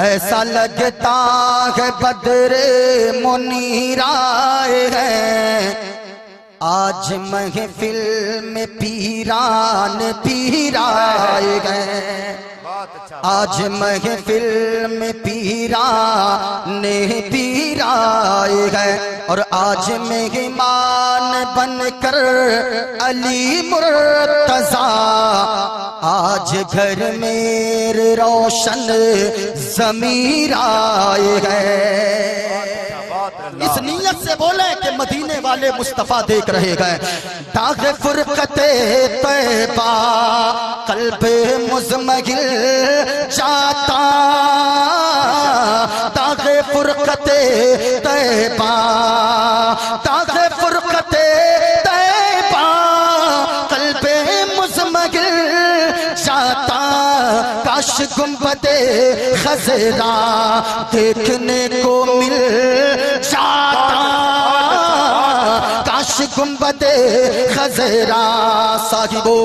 ऐसा लगता है बदरे मुनीराए हैं, आज महफिल में पीरान पीराए गए। आज महफिल में पीरान पीराए गए और आज मेहमान बनकर अली मुर्तजा, आज घर मेरे रोशन ज़मीर आए हैं। इस नीयत से बोले कि मदीने वाले मुस्तफा देख रहे गए। दाग़ फुरक़ते तैबा क़ल्बे मुज़मगिल जाता, दाग़ फुरक़ते तैबा, दाग़ फुरक़ते तैबा क़ल्बे मुज़मगिल जाता, काश गुंबदे खज़रा देखने को मिल जाता, काश गुंबदे खज़रा। साहिबो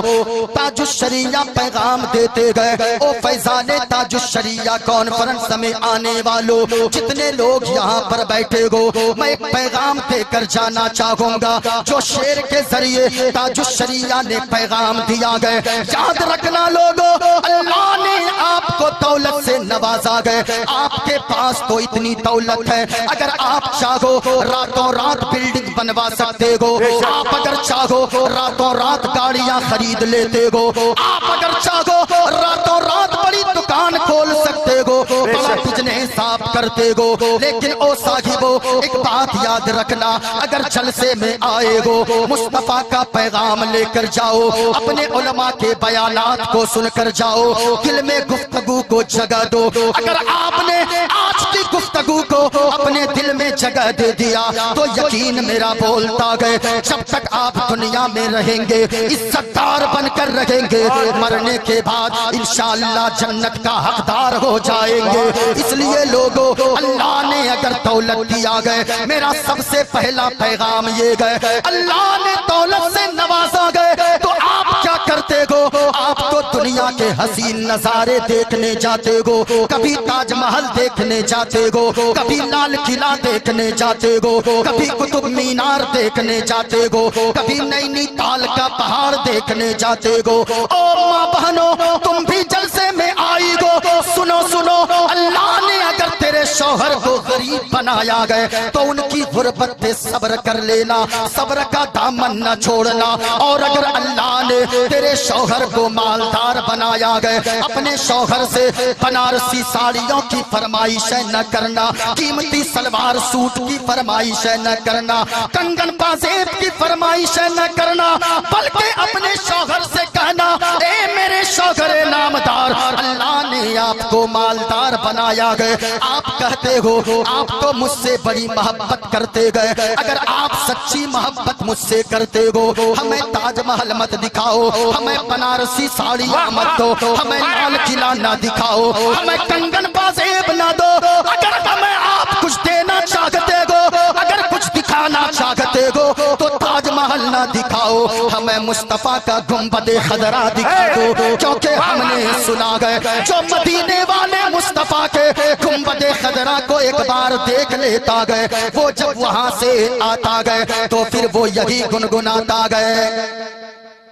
ताजुश्शरिया पैगाम देते गए। ओ फैज़ाने ताजुश्शरिया कॉन्फ्रेंस में आने वालों, जितने लोग यहाँ पर बैठे हो, मैं एक पैगाम देकर जाना चाहूंगा जो शेर के जरिए ताजुश्शरिया ने पैगाम दिया गया। याद रखना लोगों, अल्लाह ने आपको दौलत से नवाजा गए। आपके पास तो इतनी दौलत है, अगर आप चाहो रातों रात बिल्डिंग बनवा सकते हो, आप अगर चाहो रातों रात गाड़ियां खरीद लेते हो, आप अगर चाहो रातों रात बड़ी दुकान खोल सकते हो, बड़ा बिजनेस आप करते हो। लेकिन ओ साहिबो एक बात याद रखना, अगर जलसे में आए हो मुस्तफा का पैगाम लेकर जाओ, अपने उलमा के बयानात को सुनकर जाओ, दिल में गुफ्तगू को जगह दो। अगर आपने आज की गुफ्तगू को अपने दिल में जगह दे दिया तो यकीन मेरा बोलता गए, जब तक आप दुनिया में रहेंगे इज्जतदार बनकर रहेंगे, मरने के बाद इंशाअल्लाह जन्नत का हकदार हो जाएंगे। इसलिए लोगों, अल्लाह ने अगर दौलत दिया गए, मेरा सबसे पहला पैगाम ये गए, अल्लाह ने दौलत से नवाजा गए तो आप क्या करते हो? आप तो दुनिया के हसीन नजारे देखने जाते हो, कभी ताजमहल देखने जाते हो, कभी लाल किला देखने जाते हो, कभी कुतुब मीनार देखने जाते हो, कभी नैनीताल का पहाड़ देखने जाते हो। ओ माँ बहनों, तुम भी जलसे में आई हो, सुनो सुनो, अल्लाह ने अगर तेरे शौहर को गरीब बनाया गए तो उनकी गुर्बत पे सब्र कर लेना, सब्र का दामन न छोड़ना। और अगर अल्लाह ने तेरे शौहर को मालदार बनाया गए, अपने शौहर से बनारसी साड़ियों की फरमाइशें न करना, कीमती सलवार सूट की फरमाइशें न करना, कंगन पाजेब की फरमाइशें न करना, बल्कि अपने शौहर से कहना, ए मेरे शौहर नामदार, अल्लाह ने आपको मालदार बनाया गए। आप कहते हो आप तो मुझसे बड़ी मोहब्बत करते गए, अगर आप सच्ची मोहब्बत मुझसे करते हो, हमें ताजमहल मत दिखाओ, हमें बनारसी साड़ियाँ मत दो, हमें लाल किला ना दिखाओ, हमें कंगन पाजेब ना दो। अगर हमें आप कुछ देना चाहते हो, अगर कुछ दिखाना चाहते हो तो ताजमहल ना दिखाओ, हमें मुस्तफा का गुंबदे खजरा दिखा दो, क्योंकि हमने सुना गए जो मदीने वाले मुस्तफा के गुंबदे खजरा को एक बार देख लेता गए, वो जब वहां से आता गए तो फिर वो यही गुनगुनाता गए,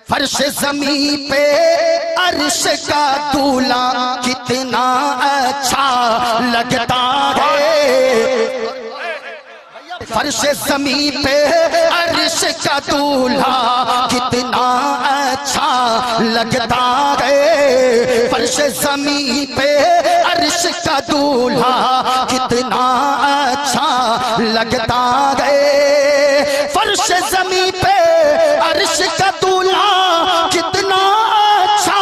फर्श जमी पे अर्श का दूल्हा कितना अच्छा लगता है, फर्श जमी पे अर्श का दूल्हा कितना अच्छा लगता है, फर्श जमी पे अर्श का दूल्हा कितना अच्छा लगता है, फर्श जमी पे अर्श का दूल्हा कितना अच्छा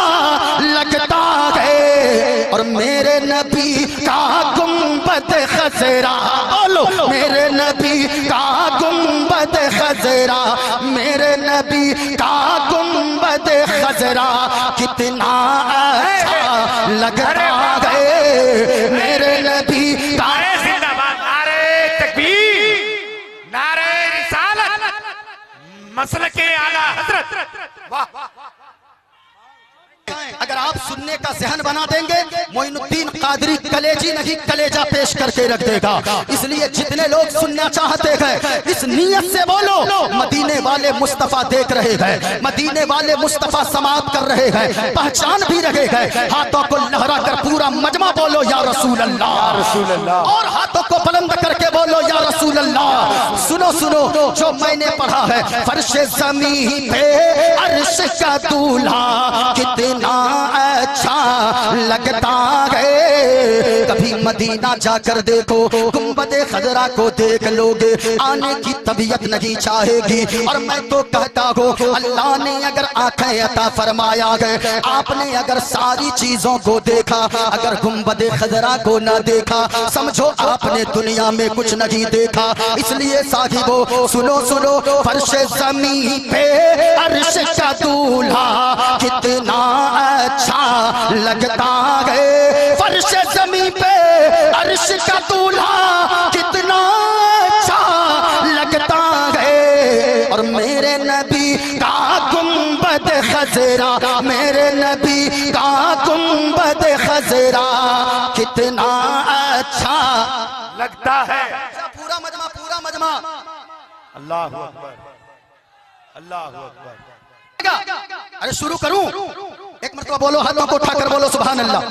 लगता है। और मेरे नबी का गुंबद खजरा, बोलो मेरे नबी का गुंबद खजरा, मेरे नबी का गुंबद खजरा कितना अच्छा लगता है, मेरे नबी का। नारे तकबीर, नारे रिसालत, मसलके आला हजरत। वाह, अगर आप सुनने का जहन बना देंगे, मोइनुद्दीन कादरी कलेजी नहीं कलेजा पेश करके रख देगा। इसलिए जितने लोग सुनना चाहते हैं इस नीयत से बोलो, मदीने वाले मुस्तफा देख रहे हैं, मदीने वाले मुस्तफा समाप्त कर रहे हैं, पहचान भी रहे हैं। हाथों को लहरा कर पूरा मजमा बोलो या रसूल अल्लाह, और हाथों को बुलंद करके बोलो या रसूल अल्लाह। सुनो सुनो जो मैंने पढ़ा है, फर्श ज़मीं पे अर्श का दूल्हा कितना अच्छा लगता है। कभी मदीना जाकर देखो, गुंबदे खजरा को देख लोगे, आने की तबीयत नहीं चाहेगी। और मैं तो कहता हूँ अल्लाह ने अगर आंखें अता फरमाया है, आपने अगर सारी चीजों को देखा, अगर गुंबदे खजरा को ना देखा, समझो आपने दुनिया में कुछ नहीं देखा। इसलिए साहिबो सुनो सुनो, फर्श ज़मीं पे अर्श का दूल्हा कितना अच्छा लगता है। फर्श ज़मीं पे अर्श का दूल्हा कितना अच्छा लगता है। और मेरे नबी का गुंबद खजरा, मेरे नबी का गुंबद खजरा कितना अच्छा लगता है। पूरा मजमा, पूरा मजमा। अल्लाह अकबर, अल्लाह अकबर। अरे शुरू करूं? एक मरतबा बोलो, हाथों को उठाकर बोलो सुभान अल्लाह।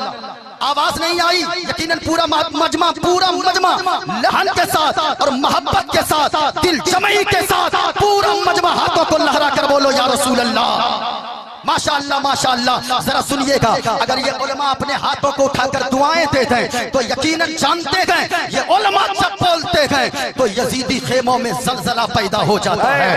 आवाज नहीं आई, यकीनन पूरा मजमा, पूरा मजमा लहन के साथ और मोहब्बत के साथ, दिल जमई के साथ पूरा मजमा हाथों को लहरा कर बोलो या रसूल अल्लाह। माशाअल्लाह माशाअल्लाह। जरा सुनिएगा, अगर ये उलमा अपने हाथों को उठाकर दुआएं देते हैं तो यकीनन जानते हैं ये उलमा जब बोलते हैं तो यजीदी खेमों में जलजला पैदा हो जाता है।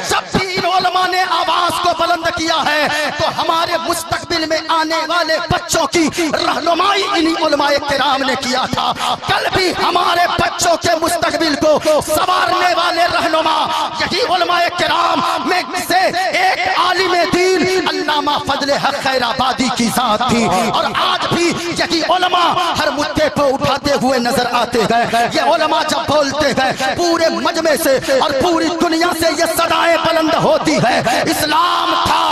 जब भी इन उलमा ने आवाज को बुलंद किया है तो हमारे मुस्तकबिल में आने वाले बच्चों की रहनुमाई इन्हीं उलमाए किराम ने किया था। कल भी हमारे बच्चों के मुस्तकबिल को संवारने वाले रहनुमा यही उलमाए किराम में से एक आलिम दीन अल्लामा फजले हक खैराबादी की जात थी। और आज भी यही उलमा हर मुद्दे को उठाते हुए नजर आते हैं। ये उलमा जब बोलते हैं पूरे मजमे से और पूरी दुनिया से ये सदाएं बुलंद होती है, इस्लाम था,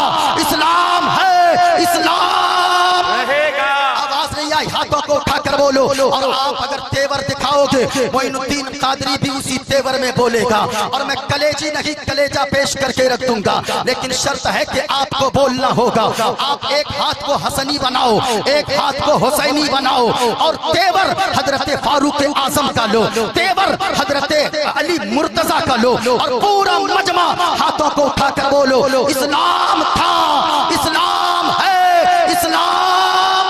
इस्लाम है, इस्लाम रहेगा। आवाज नहीं आई, हाथों को उठाकर बोलो। और आप अगर तेवर दिखाओगे, मोइनुद्दीन कादरी भी उसी तेवर में बोलेगा। और मैं कलेजी नहीं कलेजा पेश करके रख दूंगा, लेकिन शर्त है कि आपको बोलना होगा। आप एक हाथ को हसनी बनाओ, एक हाथ को हुसैनी बनाओ, और तेवर हजरत फारूक आजम का लो, तेवर हजरत अली मुर्तजा का लो, और पूरा मजमा हाथों को उठाकर बोलो इस्लाम था, इस्लाम है, इस्लाम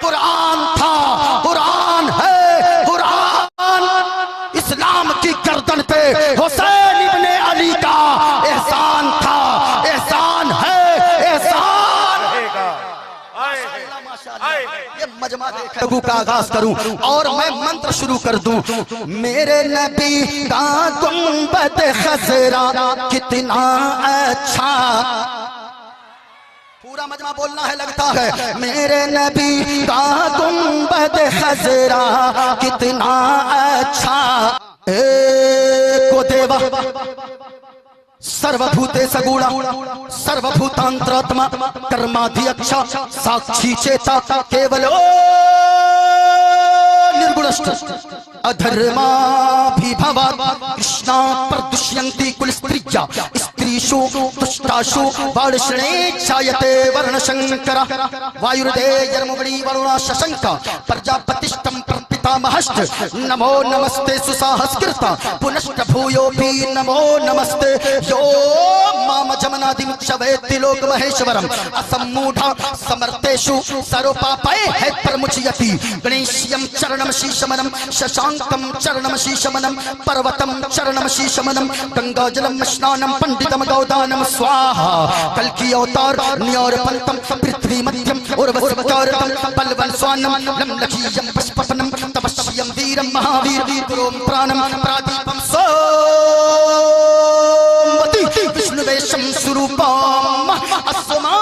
कुरान था, कुरान है, कुरान। इस्लाम की गर्दन पे हुसैन इब्ने अली का एहसान था, एहसान है, एहसान रहेगा। ये मजमा देखो का आगाज करूं और मैं मंत्र शुरू कर दूं। मेरे नबी का गुंबद खजरा कितना अच्छा, पूरा मजमा बोलना है लगता है। मेरे नबी का गुंबद खजरा कितना अच्छा, को देवा सर्वभूते सगुणा सर्वभूतांतरात्मा कर्माध्यक्ष साक्षी चेता केवल निर्गुणस्थ अधर्माभिभवा कृष्णा प्रदुष्यन्ति कुलस्त्रिया स्त्रीषु दुष्टाषु वार्ष्णेच्छायते वर्णशंकर वायुर्देयर्मुगणी वरुणा शशंक प्रजापतिष्ठं पितामहश्च नमो नमस्ते सुसाहस्कृत पुनश्च भूयोऽपि नमो नमस्ते यो माम जमनादिं च वेत्ति लोक महेश्वरम् असम्मूढा समर्थेषु सर्वपापैः प्रमुच्यति गणेश्यं चरणं शीशमनं शशांकं चरणं शीशमनं पर्वतं चरणं शीशमनं गंगाजलं स्नानं पंडितम गौदानं स्वाहा कल्कि अवतार न्योरपंतम पृथ्वी मध्यम उर्वस्वकारतं पल्वन स्वानं लम्लखीयं पुष्पपनं तपस्यं वीरं महावीर गुरुं प्राणं प्रादीपं सोमवती विष्णुवेशं स्वरूपम् अस्मा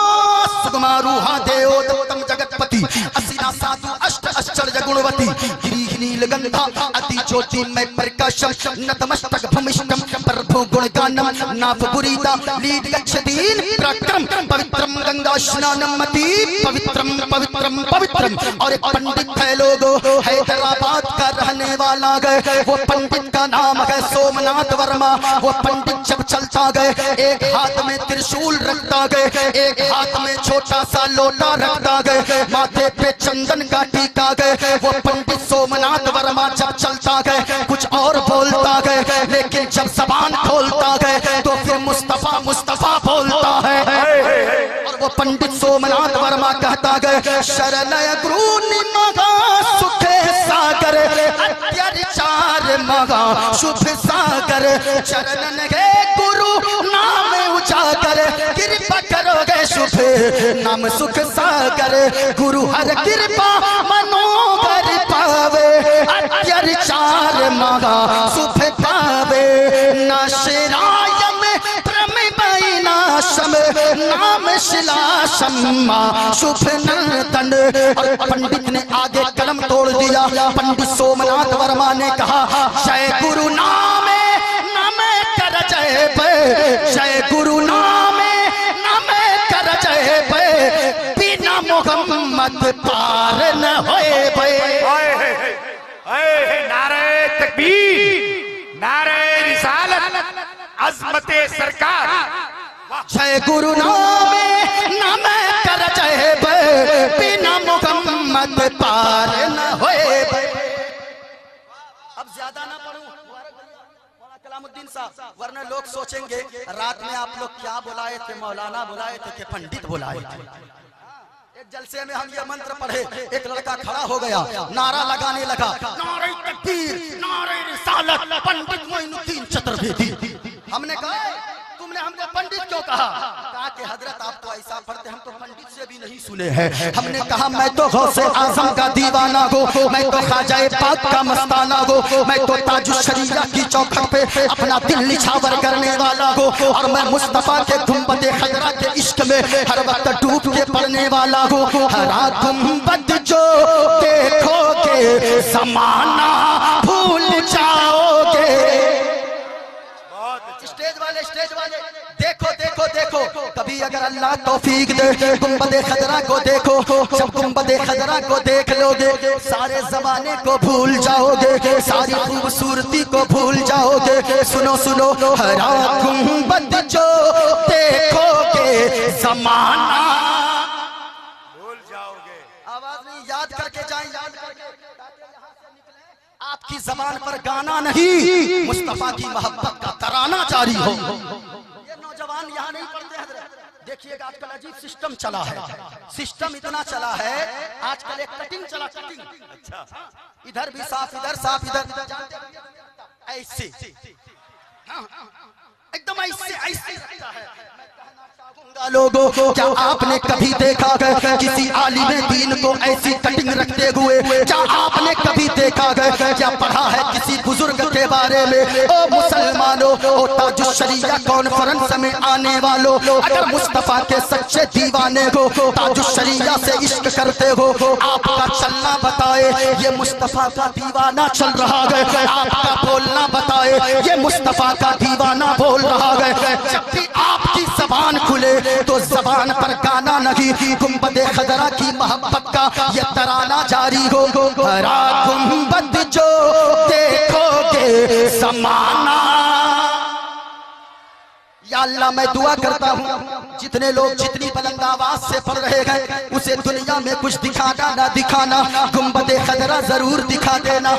सुकुमारूहा देवो दत्तं जगत्पति असिना साधु अष्ट आश्चर्य गुणवती गिरी नीलगंधा अति ज्योति में प्रकाशम नतमस्तक भूमिष्ठम प्रभु गुणगानम नाभ पुरीता लीड गच्छतीन प्रक्रम पवित्रम गंगा स्नानम मति पवित्रम पवित्रम पवित्रम। और एक पंडित है लोगो हैदराबाद का रहने वाला गए, वो पंडित का नाम है सोमनाथ वर्मा। वो पंडित जब चलता गए एक हाथ में त्रिशूल रखता गए, एक हाथ में छोटा सा लोटा रखता गए, माथे पे चंदन का टीका गए। वो पंडित सोमनाथ वर्मा जब चलता गए कुछ और बोलता गए, लेकिन जब जबान खोलता गए तो फिर मुस्तफा मुस्तफा बोलता है। और वो पंडित सोमनाथ वर्मा कहता गए शरणय गुरु निमगा सुखे सागर अत्याचार मगा शुभ सागर चरणन गे गुरु नाम उजागर कृपा करोगे शुभ नाम सुख सागर गुरु हर कृपा मनोगर पावे अत्याचार मगा शुभ पावे नाशराय में प्रमेय नाशम नाम शिलाशम्मा शुभ नर्तन। और पंडित ने आगे कलम तोड़ दिया। पंडित सोमनाथ वर्मा ने कहा जय गुरु नामे नमे कर जय पे, जय गुरु नामे नमे कर जय पे, बिना मोहम्मद पार न होए पे। नारे तकबीर, नारे रिसालत, अज़मते सरकार। जय गुरु नामे नमे कर जय पे, बिना मोहम्मद पार न होए पे। अब ज्यादा ना पढ़ूं कलामुद्दीन साहब, वरना लोग सोचेंगे रात में आप लोग क्या बुलाए थे, मौलाना बुलाए थे कि पंडित बुलाए थे। एक जलसे में हम ये मंत्र पढ़े, एक लड़का खड़ा हो गया, नारा लगाने लगा नारे तकबीर, नारे रिसालत, पंडित मोइनुद्दीन चतुर्वेदी। हमने कहा तुमने हमने पंडित क्यों कहा? कहा कि हजरत आप तो ऐसा पढ़ते, हम तो पंडित से भी नहीं सुने हैं। हमने कहा मैं तो गौसे आजम का दीवाना गो, मैं तो ख्वाजाए पाक का मस्ताना गो, मैं तो ताजुश शरीया की चौखट पे अपना दिल निछावर करने वाला गो, और मैं मुस्तफा के गुंबदे खजरा के इश्क में हर वक्त डूब के पड़ने वाला गो। हरा गुंबद जो देखोगे जमाना भूल जाओगे। स्टेज वाले देखो देखो देखो, कभी अगर अल्लाह तौफीक दे गुंबदे खजरा को देखो, जब गुंबदे खजरा को देख लोगे सारे जमाने को भूल जाओगे, सारी खूबसूरती को भूल जाओगे। सुनो सुनो, हरा गुंबद जो देखोगे जमाना भूल जाओगे। आवाज नहीं, याद करके जाएं, याद करके, आपकी जबान पर गाना नहीं मुस्तफा की मोहब्बत का तराना जारी हो। ये नौजवान यहाँ नहीं पढ़ते हजरत, देखिएगा आजकल अजीब सिस्टम चला है। सिस्टम इतना चला है आजकल, एक कटिंग चला, कटिंग। अच्छा, इधर भी साफ, इधर साफ, इधर ऐसे, एकदम ऐसे ऐसे रहता है। लोगों क्या आपने कभी देखा गया किसी आलिम दीन को ऐसी कटिंग रखते हुए? क्या आपने कभी देखा गया, क्या पढ़ा है किसी बुजुर्ग के बारे में? ओ मुसलमानों, ओ ताजुश शरीया कॉन्फ्रेंस में आने वालों, अगर मुस्तफा के सच्चे दीवाने हो, ताजुश शरीया से इश्क करते हो, आपका चलना बताए ये मुस्तफा का दीवाना चल रहा है, आपका बोलना बताए ये मुस्तफा का दीवाना बोल रहा है। जब भी आपकी जबान खुले तो जबान पर गाना नहीं, गुंबदे खजरा की मोहब्बत का ये तराना जारी हो। हरा गुंबद जो देखोगे समाना। या अल्लाह मैं दुआ करता हूँ जितने लोग जितनी बुलंद आवाज से पढ़ रहे हैं उसे दुनिया में कुछ दिखाना ना दिखाना, गुंबदे खजरा जरूर दिखा देना।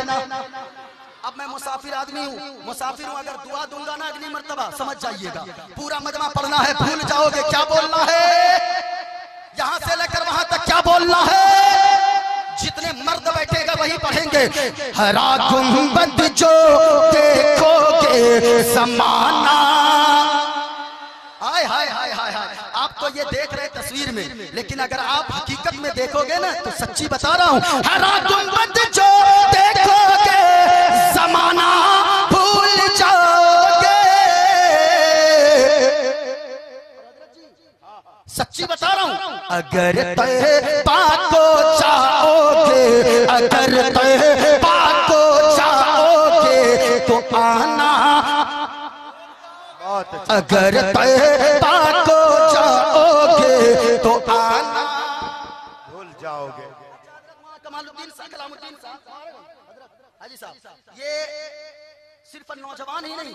अब मैं मुसाफिर आदमी हूँ, मुसाफिर हूँ, अगर दुआ दूंगा ना अगली मर्तबा समझ जाइएगा पूरा मजमा पढ़ना है, भूल जाओगे क्या बोलना है, यहाँ से लेकर वहां तक क्या बोलना है। जितने मर्द बैठेगा वही पढ़ेंगे। हरा गुंबद जो देखोगे समाना। हाय हाय हाय हाय हाय, आप तो ये देख रहे तस्वीर में, लेकिन अगर आप हकीकत में देखोगे ना तो सच्ची बता रहा हूँ, हरा गुंबद जो देखोगे जमाना भूल जाओगे। सच्ची बता रहा हूँ, अगर तय बात को चाहोगे, अगर तय बात अगर तैबा को जाओगे तो आना भूल जाओगे। कमालुद्दीन साहब, कलामुद्दीन साहब, हाजी साहब, ये सिर्फ नौजवान ही नहीं,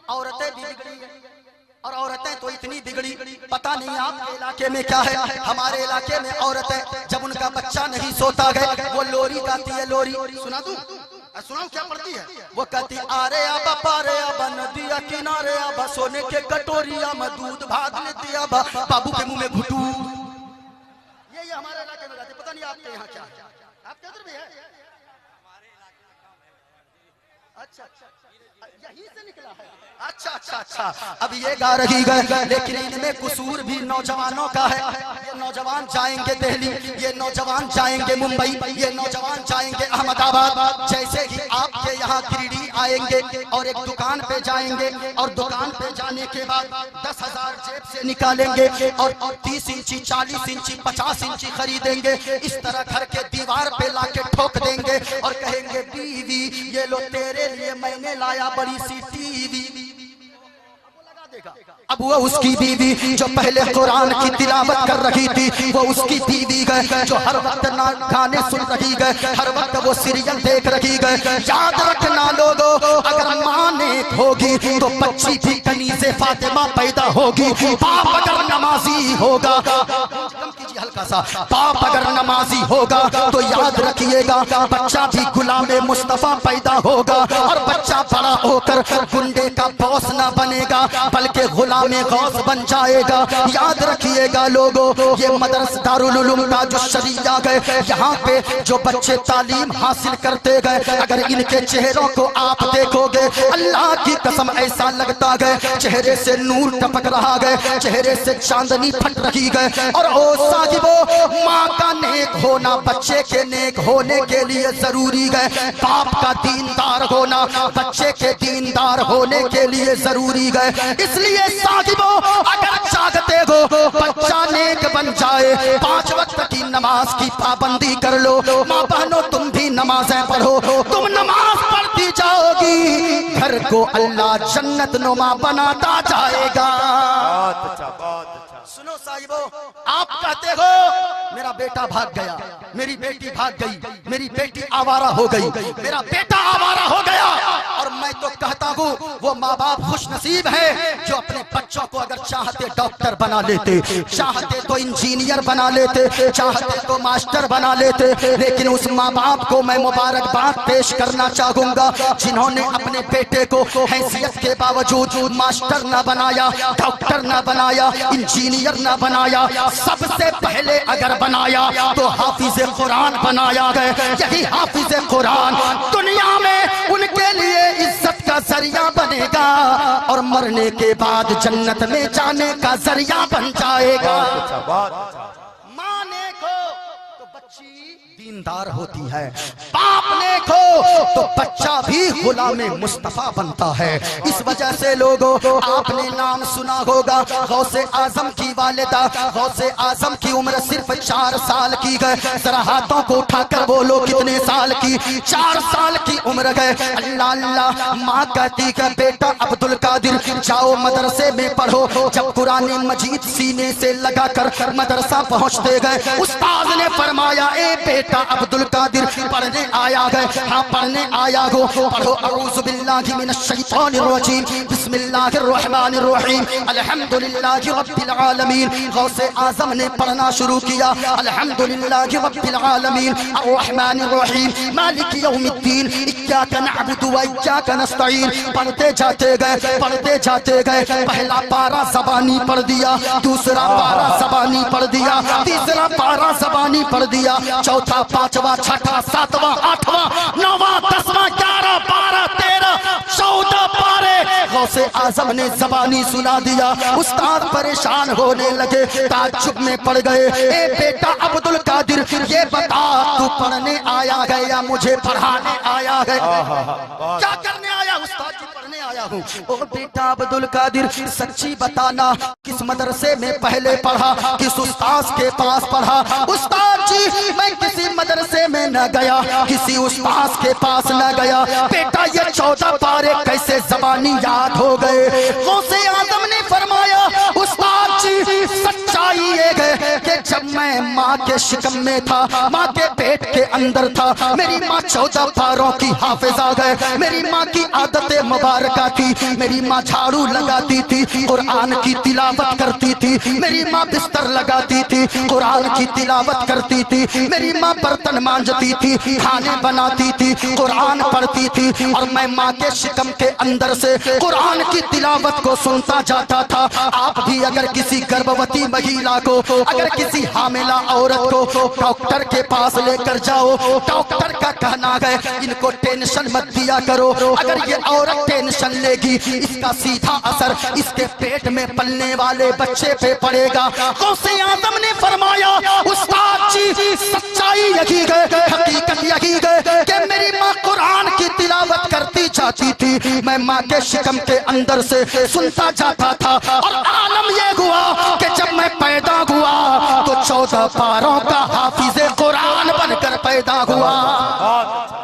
औरतें भी बिगड़ी हैं। और औरतें तो इतनी बिगड़ी, पता नहीं आपके इलाके में क्या है, हमारे इलाके में औरतें जब उनका बच्चा नहीं सोता गए वो लोरी गाती है। लोरी सुना दूं? सुनाऊं क्या पढ़ती है? वो कहती आरे आबा पारे आबा नदिया किनारे आबा सोने के कटोरिया में दूध भात लेती आबा बाबू के मुंह में घुटू। ये हमारे इलाके में गाते, पता नहीं आपके यहाँ क्या है, आपके उधर भी है? अच्छा, यहीं से निकला है। अच्छा अच्छा अच्छा, अब ये गा रही है, लेकिन इनमें कसूर भी नौजवानों का है। ये नौजवान जाएंगे दिल्ली, ये नौजवान जाएंगे मुंबई, ये नौजवान जाएंगे अहमदाबाद। जैसे ही आपके यहाँ गिरिडीह आएंगे और एक दुकान पे जाएंगे और दुकान पे जाने के बाद 10,000 जेब से निकालेंगे और 30 इंची 40 इंची 50 इंची खरीदेंगे। इस तरह घर के दीवार पे लाके ठोक देंगे और कहेंगे बीवी ये लो तेरे लिए मैंने लाया बड़ी सी टीवी। अब वो उसकी बीवी जो पहले कुरान की तिलावत कर रही थी, वो उसकी बीवी गए जो हर वक्त ना गाने सुन रही गए, हर वक्त वो सीरियल देख रही गए। याद रखना लोगों, अगर माँ नेक होगी तो बच्ची भी कनीज़े फातिमा पैदा होगी। बाप अगर नमाजी होगा, हल्का सा, बाप अगर नमाजी होगा तो याद रखिएगा बच्चा भी गुलामे मुस्तफा पैदा होगा और बच्चा बड़ा होकर गुंडे का बॉस ना बनेगा बल्कि गुलामे गौस बन जाएगा। याद रखिएगा लोगों, ये मदरसा दारुल उलूम ताजुश शरिया गए, यहाँ पे जो बच्चे तालीम हासिल करते गए, अगर इनके चेहरों को आप देखोगे अल्लाह की कसम ऐसा लगता गए चेहरे से नूर टपक रहा गए, चेहरे से चांदनी फट रही गए। और ओ साहिबो, माँ का नेक होना बच्चे के नेक होने के लिए जरूरी है, बाप का दीनदार होना बच्चे के दीनदार होने के लिए जरूरी है। इसलिए साहिबो, अगर चाहते हो बच्चा नेक बन जाए, 5 वक्त की नमाज की पाबंदी कर लो। माँ बहनों तुम भी नमाजें पढ़ो, तुम नमाज पढ़ती जाओगी, घर को अल्लाह जन्नत नुमा बनाता जाएगा। बहुत अच्छा, बहुत अच्छा। सुनो साहिबो, आप कहते हो मेरा बेटा भाग गया, मेरी बेटी भाग गई, मेरी बेटी आवारा हो गई, मेरा बेटा आवारा हो गया, और मैं तो कहता हूँ वो माँ बाप खुश नसीब है जो अपने बच्चों को अगर चाहते डॉक्टर बना लेते, चाहते तो इंजीनियर बना लेते, चाहते तो मास्टर बना लेते। लेकिन उस माँ बाप को मैं मुबारकबाद पेश करना चाहूंगा जिन्होंने अपने बेटे को हैसियत के बावजूद मास्टर न बनाया, डॉक्टर न बनाया, इंजीनियर न बनाया, सबसे पहले अगर बनाया तो हाफिज कुरान बनाया गया। यही हाफिज कुरान दुनिया में उनके लिए इज्जत का जरिया बनेगा और मरने के बाद जन्नत में जाने का जरिया बन जाएगा। माँ नेक हो तो बच्ची दीनदार होती है, बाप नेक हो तो बच्चा भी गुलामे मुस्तफा बनता है। इस वजह से लोगों, आपने नाम सुना होगा गौसे आजम की वालिदा, गौसे आजम की उम्र सिर्फ 4 साल की गए। जरा हाथों को उठाकर बोलो कितने साल की? 4 साल की उम्र गए। अल्लाह अल्लाह, माँ कहती है बेटा अब्दुल कादिर जाओ मदरसे में पढ़ो। जब कुरान मजीद सीने से लगाकर मदरसा पहुँचते गए, उस्ताद ने फरमाया ए बेटा अब्दुल कादिर पढ़ने आया है? हाँ पढ़ने आया हो, पढ़ो अऊज़ु बिल्लाहि मिनश शैतानिर रजीम बिस्मिल्लाहिर रहमानिर रहीम अल्हम्दुलिल्लाहि रब्बिल आलमीन। गौसे आजम ने पढ़ना शुरू किया अल्हम्दुलिल्लाहि रब्बिल आलमीन अर्रहमानिर रहीम मालिकि यौमिद्दीन इय्याका नअबुदु व इय्याका नस्तईन। पढ़ते जाते गए, पहला पारा ज़बानी पढ़ दिया, दूसरा पारा ज़बानी पढ़ दिया, तीसरा पारा ज़बानी पढ़ दिया, चौथा, पांचवा, छठा, सातवां, आठवां, नौवां, 10वां, 11, 12, 13, 14 पारे गौसे आजम ने ज़बानी सुना दिया। उस्ताद परेशान होने लगे, ताज्जुब में पड़ गए। ए बेटा अब्दुल कादिर ये बता तू पढ़ने आया है या मुझे पढ़ाने आया है? क्या करने आया उस्ताद जी पढ़ने आया हूँ। ओ बेटा अब्दुल कादिर सच्ची बताना किस मदरसे में पहले पढ़ा, किस उस्ताद के पास पढ़ा? उस्ताद जी मैं किसी मदरसे में न गया, किसी उस्ताद के पास न गया। बेटा ये 14 पारे कैसे ज़बानी याद हो गए? गौसे आज़म ने फरमाया उस्ताद जी सच्चाई ये है कि जब मैं माँ के शिकम में था, माँ के पेट के अंदर था, मेरी माँ 14 पारों की हाफिजा है। मेरी माँ की आदत मुबारका थी, मेरी माँ झाड़ू लगाती थी, कुरान की तिलावत करती थी। मेरी माँ बिस्तर लगाती थी, कुरान की तिलावत करती थी। मेरी माँ बर्तन मांजती थी, खाने बनाती थी, कुरान पढ़ती थी। और मैं माँ के शिकम के अंदर से कुरान की तिलावत को सुनता जाता था। आप भी अगर किसी गर्भवती महिला को, अगर किसी हामिला औरत को डॉक्टर के पास लेकर जाओ, डॉक्टर का कहना है इनको टेंशन मत दिया करो। अगर ये औरत टेंशन लेगी, इसका सीधा असर इसके पेट में पलने वाले बच्चे पे पड़ेगा। गौसे आज़म ने फरमाया उस्ताद जी सच्चाई यही है, हकीकत यही है कि मेरी माँ कुरान की तिलावत करती जाती थी, मैं माँ के शिकम के अंदर से सुनता जाता था। और आलम ये हुआ कि जब मैं पैदा हुआ तो 14 पारों का हाफिज़े कुरान बनकर पैदा हुआ।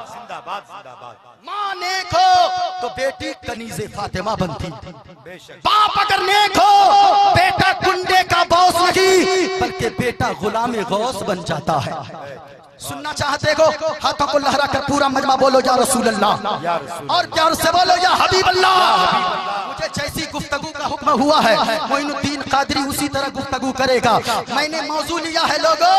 जिंदाबाद जिंदाबाद। माँ नेक हो तो बेटी कनीज़े फातिमा बनती, बेशक। बाप अगर नेक हो बेटा गुंडे का बॉस नहीं बल्कि बेटा गुलाम गौस बन जाता है। सुनना चाहते हो? हाथों को लहरा कर पूरा मजमा बोलो या रसूल अल्लाह, और प्यार से बोलो या हबीब अल्लाह। मुझे जैसी गुफ्तगू का हुक्म हुआ है मोइनुद्दीन कादरी उसी तरह गुफ्तगू करेगा। मैंने मौजू लिया है लोगों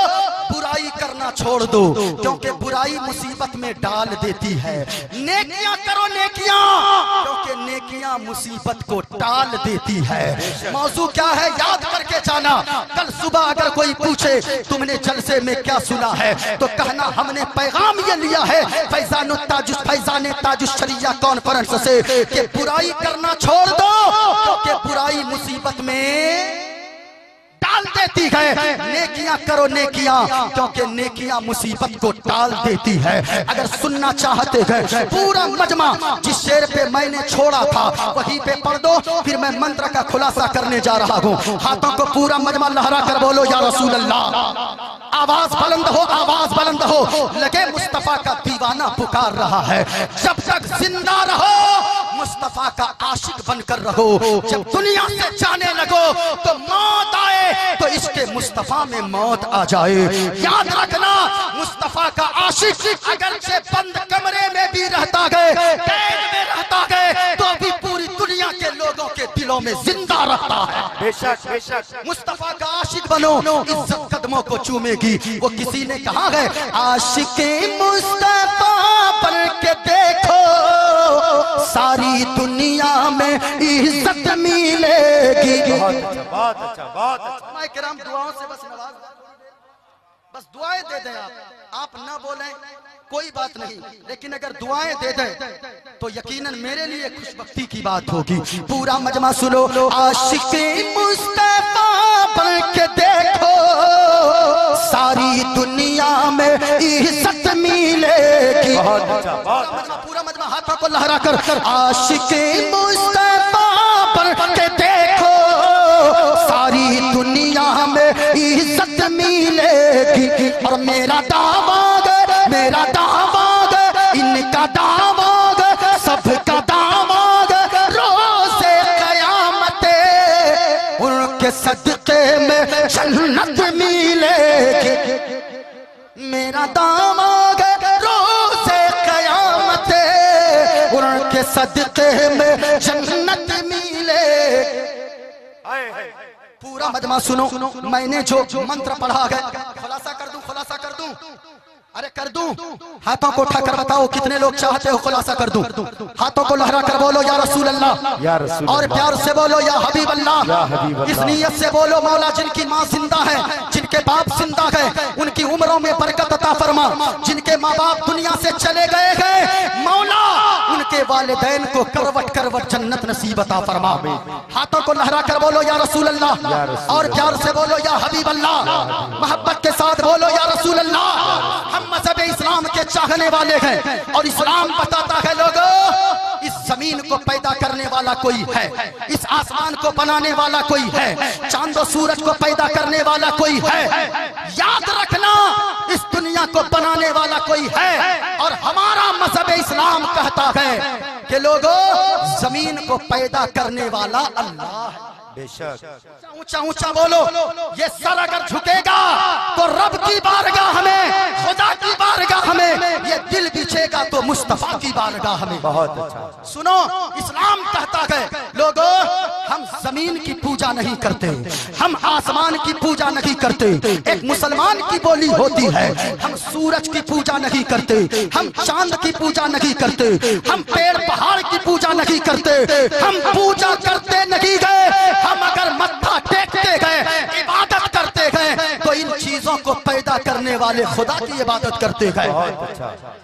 बुराई करना छोड़ दो, क्योंकि बुराई मुसीबत में डाल देती है। नेकियां करो नेकियां, क्योंकि नेकियां मुसीबत को टाल देती है। मौजू क्या है याद करके जाना। कल सुबह अगर कोई पूछे तुमने जलसे में क्या सुना है तो कहना हमने पैगाम ये लिया है फैजान ताजुश शरिया कॉन्फ्रेंस से कि बुराई करना छोड़ दो, क्योंकि बुराई मुसीबत में टाल देती है। नेकियां करो नेकियां, क्योंकि नेकियां मुसीबत को टाल देती है। अगर सुनना चाहते हैं पूरा मजमा जिस शेर पे मैंने छोड़ा था वहीं पे पढ़ दो, फिर मैं मंत्र का खुलासा करने जा रहा हूँ। हाथों को पूरा मजमा लहरा कर बोलो या रसूल अल्लाह। आवाज बुलंद हो, आवाज बुलंद हो। लगे मुस्तफा का दीवाना पुकार रहा है। जब तक जिंदा रहो मुस्तफा का आशिक बनकर रहो। जब दुनिया से जाने लगो तो मौत आए तो इसके मुस्तफा में मौत आ जाए। याद रखना मुस्तफा का आशिक अगर से बंद कमरे में भी रहता गए, कैद में रहता गए, तो भी पूरी दुनिया के लोगों के दिलों में जिंदा रहता है। बेशक बेशक। मुस्तफा का आशिक बनो, इज्जत कदमों को चूमेगी। वो किसी ने कहा है आशिके मुस्तफा बन के देखो सारी दुनिया में इज्जत मिलेगी। बहुत अच्छा बहुत अच्छा बहुत अच्छा। मैं किराम दुआओं से बस नवाज, बस दुआएं दे दें आप ना बोलें कोई बात नहीं, लेकिन अगर दुआएं दे दें तो यकीनन मेरे लिए खुशबख्ती की बात होगी। पूरा मजमा सुनो। आशिके मुस्तफा बन के देखो सारी दुनिया में इज्जत मिलेगी। बहुत अच्छा बहुत अच्छा। पूरा मजमा हाथों को लहरा कर आशिके मुस्तफा बन के देखो सारी दुनिया में इज्जत मिलेगी। और मेरा दावा इनका दावा सबका दावा रोज़े क़यामत उनके सदक़े में जन्नत मिलेगी। मेरा दावा रोज़े क़यामत उनके सदक़े में जन्नत मिलेगी। पूरा मजमा सुनो। मैंने जो मंत्र पढ़ा है खुलासा कर दूं अरे कर दूं। हाथों को उठाकर बताओ कितने लोग चाहते हो खुलासा कर दूं। हाथों को लहरा कर बोलो या रसूल अल्लाह, या रसूल और प्यार से बोलो या हबीब अल्लाह। अल्लाह। इस नीयत से बोलो मौला जिनकी माँ जिंदा है, जिनके बाप जिंदा है, उनकी उम्रों में बरकत अता फरमा। जिनके माँ बाप दुनिया से चले गए हैं मौला उनके वालिदैन को करवट करवट जन्नत नसीब अता फरमा। हाथों को लहरा कर बोलो या रसूल अल्लाह, और प्यार से बोलो या हबीब अल्लाह। मोहब्बत के साथ बोलो या रसूल अल्लाह। हम मजहब इस्लाम के चाहने वाले हैं और इस्लाम बताता है लोगों इस जमीन को पैदा करने वाला कोई है, इस आसमान को बनाने वाला कोई है, चांद और सूरज को पैदा करने वाला कोई है। याद रखना, इस दुनिया को बनाने वाला कोई है। और हमारा मजहब इस्लाम कहता है कि लोगों, जमीन को पैदा करने वाला अल्लाह है। बेशक। ऊंचा ऊंचा बोलो। ये सर अगर झुकेगा तो रब की बारगाह में, खुदा की बारगाह में, ये दिल बिछेगा तो मुस्तफा की बारगाह में। बहुत अच्छा। सुनो, इस्लाम कहता है लोगों, हम जमीन की पूजा नहीं करते, हम आसमान की पूजा नहीं करते। एक मुसलमान की बोली होती है, हम सूरज की पूजा नहीं करते, हम चांद की पूजा नहीं करते, हम पेड़ पहाड़ की पूजा नहीं करते, हम पूजा करते नहीं गए। हम अगर मत्था टेकते गए, इबादत करते गए, तो इन चीजों को पैदा करने वाले खुदा की इबादत करते गए।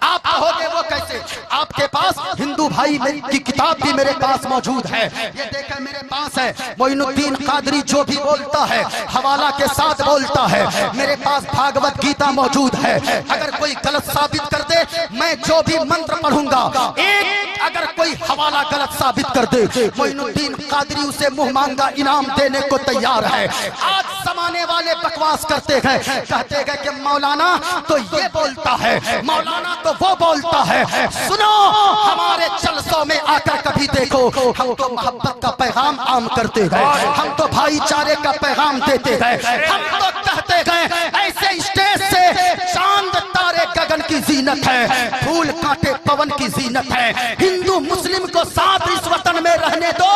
आप कहोगे वो कैसे? आपके पास हिंदू भाई की किताब भी मेरे पास मौजूद है, ये देखें मेरे पास है। मोइनुद्दीन कादरी जो भी बोलता है हवाला के साथ बोलता है। मेरे पास भागवत गीता मौजूद है। अगर कोई गलत साबित कर दे, मैं जो भी मंत्र पढ़ूंगा, एक अगर कोई हवाला गलत साबित कर दे, मोइनुद्दीन कादरी उसे मुंह मांगा इनाम देने को तैयार है। आज जमाने वाले बकवास करते हैं, कहते हैं कि मौलाना तो ये बोलता है, मौलाना तो वो बोलता है। सुनो, हमारे जलसों में आकर कभी देखो, हम तो मोहब्बत का पैगाम आम करते गए, हम तो भाईचारे का पैगाम देते गए, हम तो कहते गए ऐसे स्टेज से चांद तारे गगन की जीनत है, फूल कांटे पवन की जीनत है। हिंदू मुस्लिम को साथ इस वतन में रहने दो,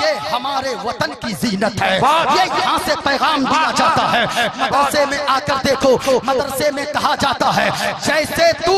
ये हमारे वतन की जीनत है। ये यहाँ से पैगाम दिया जाता है। मदरसे में आकर देखो, मदरसे में कहा जाता है जैसे तू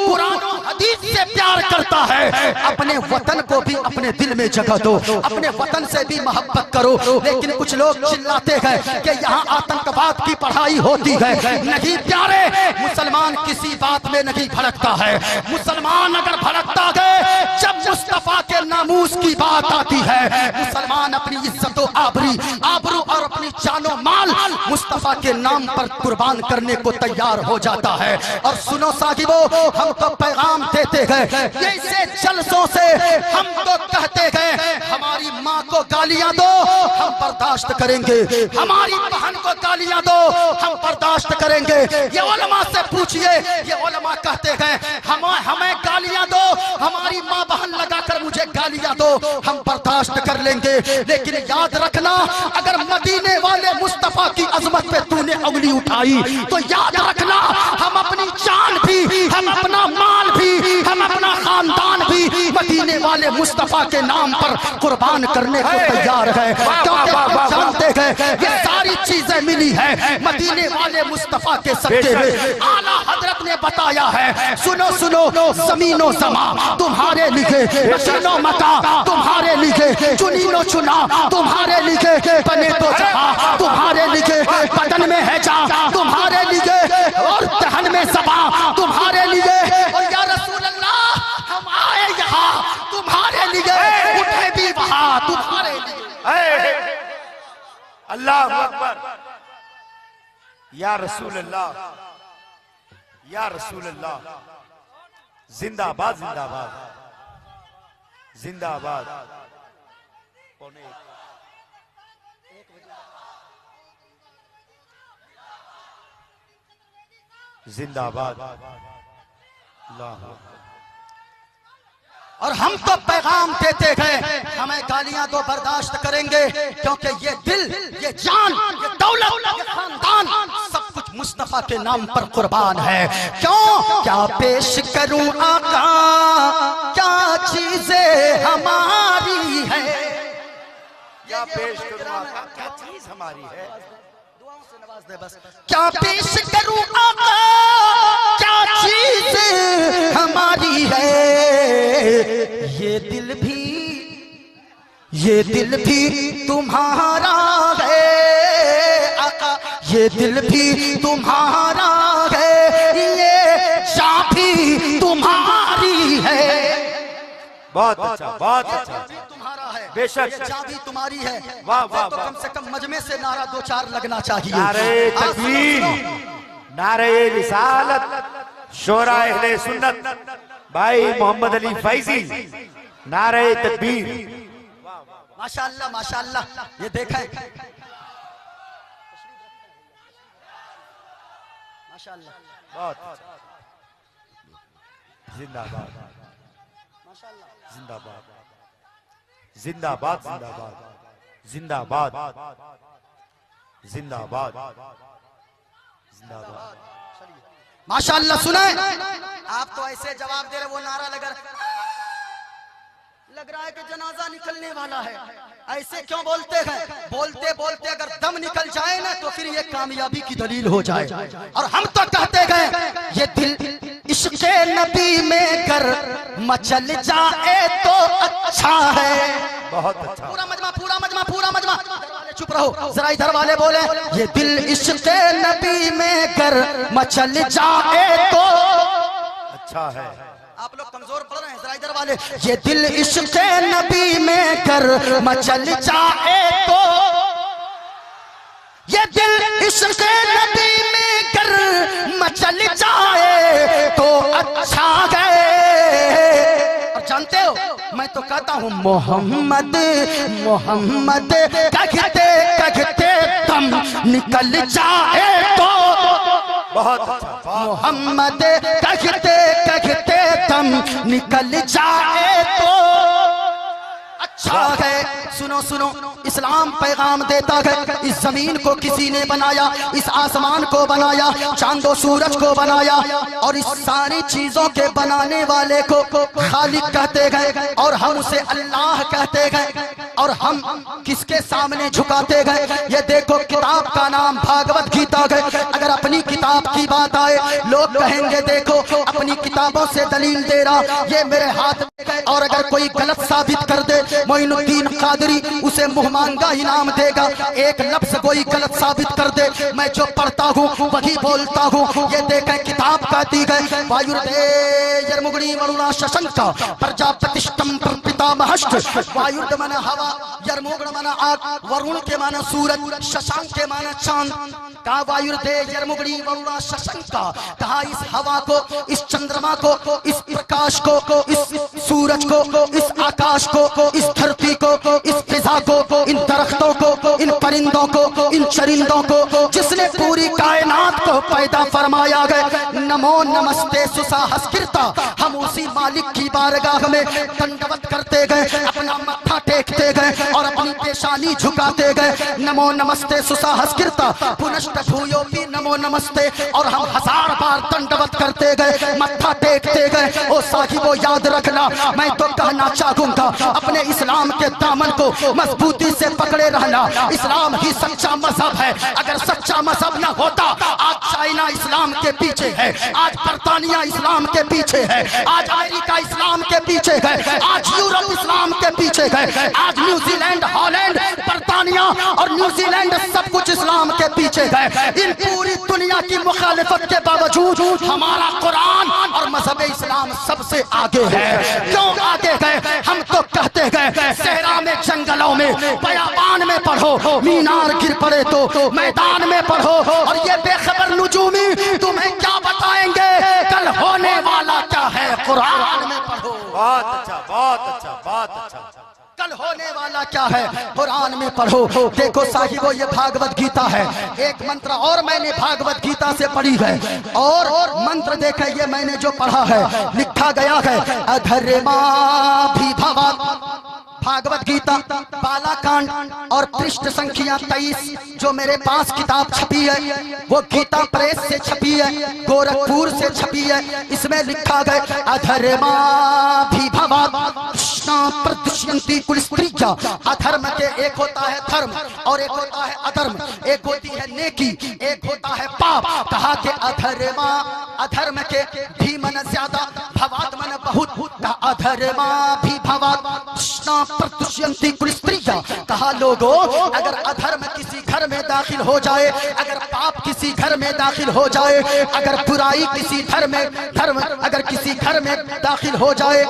कुरान और हदीस से प्यार करता है, अपने वतन को भी अपने दिल में जगह दो, अपने वतन से भी मोहब्बत करो। लेकिन कुछ लोग चिल्लाते हैं कि यहाँ आतंकवाद की पढ़ाई होती है। नहीं प्यारे, मुसलमान किसी बात में नहीं भड़कता है। मुसलमान अगर भड़कता है जब मुस्तफा के नामूस की बात आती है, मुसलमान अपनी इज्जत आबरू और अपनी जानो माल मुस्तफा के नाम पर कुर्बान करने को तैयार हो जाता है। और सुनो साहिबो, हम तो पैगाम देते गए, ऐसे जलसों से हम तो कहते गए, हमारी माँ को गालियां दो हम बर्दाश्त करेंगे, हमारी बहन को गालियां दो हम बर्दाश्त करेंगे। ये उलमा से पूछिए, ये उलमा कहते गए हमें गालियां दो, हमारी माँ बहन लगाकर मुझे गालियां दो, हम बर्दाश्त कर लेंगे। लेकिन याद रखना, अगर मदीने वाले मुस्तफा की अजमत पे तूने उंगली उठाई तो याद रखना, हम अपनी जान भी, हम अपना माल भी, हम अपना खानदान भी मदीने वाले मुस्तफा के नाम पर कुर्बान करने को तैयार है। क्योंकि जानते हैं ये सारी चीजें मिली है मदीने वाले मुस्तफा के सदके में। आला हजरत ने बताया है, सुनो सुनो, जमीनो समा तुम्हारे लिखे, नशीनो मका तुम्हारे लिखे, चुनीनो चुना तुम्हारे लिखे, बने तो जहां तुम्हारे लिखे, बदन में है जा तुम्हारे लिखे, और दहन में सबा तुम्हारे लिए। और या रसूल अल्लाह, हम आए यहाँ तुम्हारे लिए, उठे भी वहां तुम्हारे लिए। अल्लाह अकबर। या रसूल अल्लाह, या रसूल अल्लाह, जिंदाबाद जिंदाबाद जिंदाबाद। जिंदाबाद। और हम तो पैगाम देते गए, हमें गालियां दो बर्दाश्त करेंगे, क्योंकि ये दिल, ये जान, ये दौलत, ये खानदान सब कुछ मुस्तफा के नाम पर कुर्बान है। क्यों? क्या पेश करूं आका, क्या चीजें हमारी है, क्या पेश करूं आका, क्या चीज हमारी है। क्या पेश करूं आका, क्या चीज हमारी है। ये दिल भी तुम्हारा है आका, ये दिल भी तुम्हारा है, ये जान भी तुम्हारी है। बहुत अच्छा, बहुत अच्छा। तुम्हारा है, बेशक चाबी तुम्हारी है। वाह वाह। तो कम से कम मजमे से नारा दो चार लगना चाहिए। नारे तकबीर, नारे रिसालत, शोरा अहले सुन्नत भाई मोहम्मद अली फैजी नारे तकबीर। माशाअल्लाह माशाअल्लाह। ये देखें माशाअल्लाह, बहुत जिंदाबाद माशाअल्लाह, जिंदाबाद जिंदाबाद जिंदाबाद जिंदाबाद जिंदाबाद जिंदाबाद। माशाअल्लाह। सुने, आप तो ऐसे जवाब दे रहे, वो नारा लग रहा है कि जनाजा निकलने वाला है। ऐसे क्यों बोलते हैं? बोलते बोलते अगर दम निकल जाए ना तो फिर ये कामयाबी की दलील हो जाए। और हम तो कहते गए ये दिल इश्क़े नबी में कर मचल जाए तो अच्छा है। बहुत अच्छा। पूरा मजमा पूरा मजमा पूरा मजमा। चुप रहो जरा, इधर वाले बोले ये दिल इश्क़े नबी में कर मचल जाए तो अच्छा है। आप लोग कमजोर पड़ रहे हैं, जरा इधर वाले। ये दिल इश्क़े नबी में कर मचल जाए तो, ये दिल इश्क़े नबी में कर मचल जाए तो अच्छा है। और जानते हो मैं तो कहता हूँ मोहम्मद मोहम्मद कहते कहते दम निकल जाए तो, बहुत अच्छा। मोहम्मद कहते कहते दम निकल जाए तो अच्छा है। सुनो सुनो, इस्लाम पैगाम देता है इस जमीन को किसी ने बनाया, इस आसमान को बनाया, चांदो सूरज को बनाया, और इस सारी चीजों के बनाने वाले को खालिक कहते गए और हम उसे अल्लाह कहते गए। और हम किसके सामने झुकाते गए? ये देखो किताब का नाम भागवत गीता है। अगर अपनी किताब की बात आए लोग कहेंगे देखो अपनी किताबों से दलील दे रहा, ये मेरे हाथ में। और अगर कोई गलत साबित कर दे मोइनुद्दीन कादरी उसे मुँह मांगा इनाम देगा। एक लफ्ज कोई गलत साबित कर दे, मैं जो पढ़ता हूँ वही बोलता हूँ। ये देखें किताब कहती है वायुर्मुगणी वरुणा शशंक प्रजापतिष्ठम पितामहश्च। वायुर्द माना हवा, यर्मुगण माना आग, वरुण के माना सूरज, शशांक के माना चांद। कहा वायुर्दे यर्मुगणी वरुणा शशंक, कहा इस हवा को, इस चंद्रमा को, इस प्रकाश को, इस सूरज को, इस आकाश को, इस धरती को, इस फिजा को, इन दरख्तों को, इन परिंदों को, इन चरिंदों को, जिसने पूरी कायनात को पैदा फरमाया गया। नमो नमस्ते सुसाहस्कृता, हम उसी मालिक की बारगाह में दंडवत करते गए, अपना मत्था टेकते गए और अपनी पेशानी झुकाते गए। नमो नमस्ते सुसाहस्कृता पुनश्च भूयोपि नमो नमस्ते, और हम 1000 बार दंडवत करते गए, मत्था टेकते गए। ओ साहिबो याद रखना, मैं तो कहना चाहूंगा अपने इस्लाम के दामन को मजबूती से पकड़े रहना। इस्लाम ही सच्चा मजहब है। अगर सच्चा मजहब न होता आज चाइना इस्लाम के पीछे है, आज बर्तानिया इस्लाम के पीछे है, आज अमेरिका इस्लाम के पीछे है, आज यूरोप इस्लाम के पीछे है, आज न्यूजीलैंड, हॉलैंड, बर्तानिया और न्यूजीलैंड सब कुछ इस्लाम के पीछे है। इन पूरी दुनिया की मुखालिफत के बावजूद हमारा कुरान और मजहब इस्लाम सबसे आगे है। क्यों आगे गए? हम तो कहते गए सहरा में, जंगलों में, बयाबान में पढ़ो, मीनार गिर पड़े तो मैदान में पढ़ो, और ये बेखबर नुजूमी तुम्हें क्या बताएंगे कल होने वाला क्या है, कुरान में पढ़ो। बहुत अच्छा बहुत अच्छा बहुत अच्छा। कल होने वाला क्या है कुरान में पढ़ो। देखो साहिबो ये भागवत गीता है। एक मंत्र और मैंने भागवत गीता से पढ़ी है, और मंत्र देखे ये मैंने जो पढ़ा है लिखा गया है अधर्माभिभवा। भागवत गीता बालाकांड और पृष्ठ संख्या 23 जो मेरे पास किताब छपी है वो गीता प्रेस से छपी है, गोरखपुर से छपी है। इसमें लिखा गया अधर्माभिभवा कृष्णा प्रदुष्यन्ति कुलस्त्रीजा। अधर्म के एक होता है धर्म और एक होता है अधर्म, एक होती है नेकी, एक होता है पाप। कहा कि अधर्मा, अधर्म के भी मन ज्यादा, भवात मन बहुत, अधर्माभिभवा कृष्णा प्रदुष्यंती कुल स्त्रियां। कहा लोगों, अगर अधर्म किसी घर में दाखिल हो जाए, अगर पाप किसी घर में दाखिल हो जाए, अगर बुराई किसी धर्म अगर किसी घर में दाखिल हो जाए,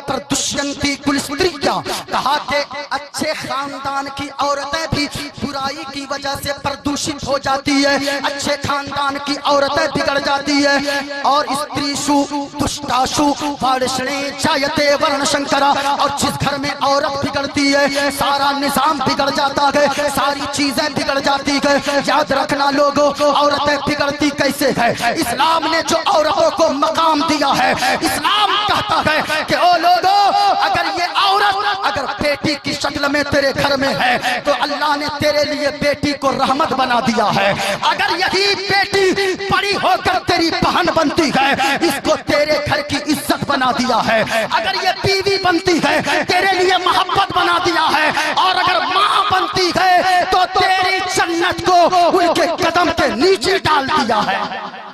प्रदुष्यंती कुल स्त्रियां। कहा कि अच्छे खानदान की औरतें भी बुराई की वजह से प्रदूषित हो जाती है, अच्छे खानदान की औरतें बिगड़ जाती है। और स्त्रीषु दुष्टाशु वारिष्णे जायते वर्ण शंकरा। और जिस घर में औरत बिगड़ती है, सारा निजाम बिगड़ जाता है, सारी चीजें बिगड़ जाती है। याद रखना लोगों, औरतें बिगड़ती कैसे है? इस्लाम ने जो औरतों को मकाम दिया है, इस्लाम कहता है कि ओ लोगों, अगर ये औरत अगर बेटी की शक्ल में तेरे घर में है, तो अल्लाह ने तेरे लिए बेटी को रहमत बना दिया है। अगर यही बेटी बड़ी होकर तेरी बहन बनती है, इसको तेरे घर की इज्जत बना दिया है। अगर ये बीवी बनती है, तेरे लिए मोहब्बत बना दिया है। और अगर माँ बनती है, तो तेरी जन्नत को उनके कदम के नीचे डाल दिया है।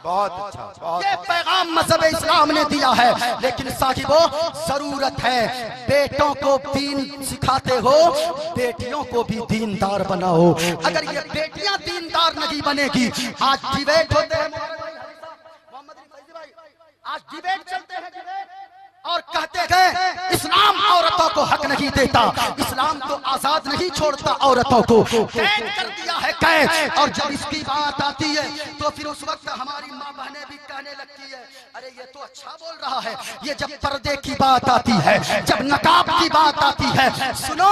बहुत अच्छा, ये पैगाम मज़हब इस्लाम ने दिया है। लेकिन साहिबो, जरूरत है बेटों को दीन सिखाते हो, बेटियों को भी दीनदार बनाओ। अगर ये बेटियां दीनदार नहीं बनेगी, आज डिबेट होते हैं, आज डिबेट चलते हैं और कहते गए इस्लाम औरतों को हक नहीं देता, इस्लाम तो आजाद नहीं छोड़ता औरतों को, कैद कर दिया है कैद। और जब इसकी बात आती है तो फिर उस वक्त हमारी माँ बहनें भी कहने लगती है, अरे ये तो अच्छा बोल रहा है। ये जब पर्दे की बात आती है, जब नकाब की बात आती है, सुनो,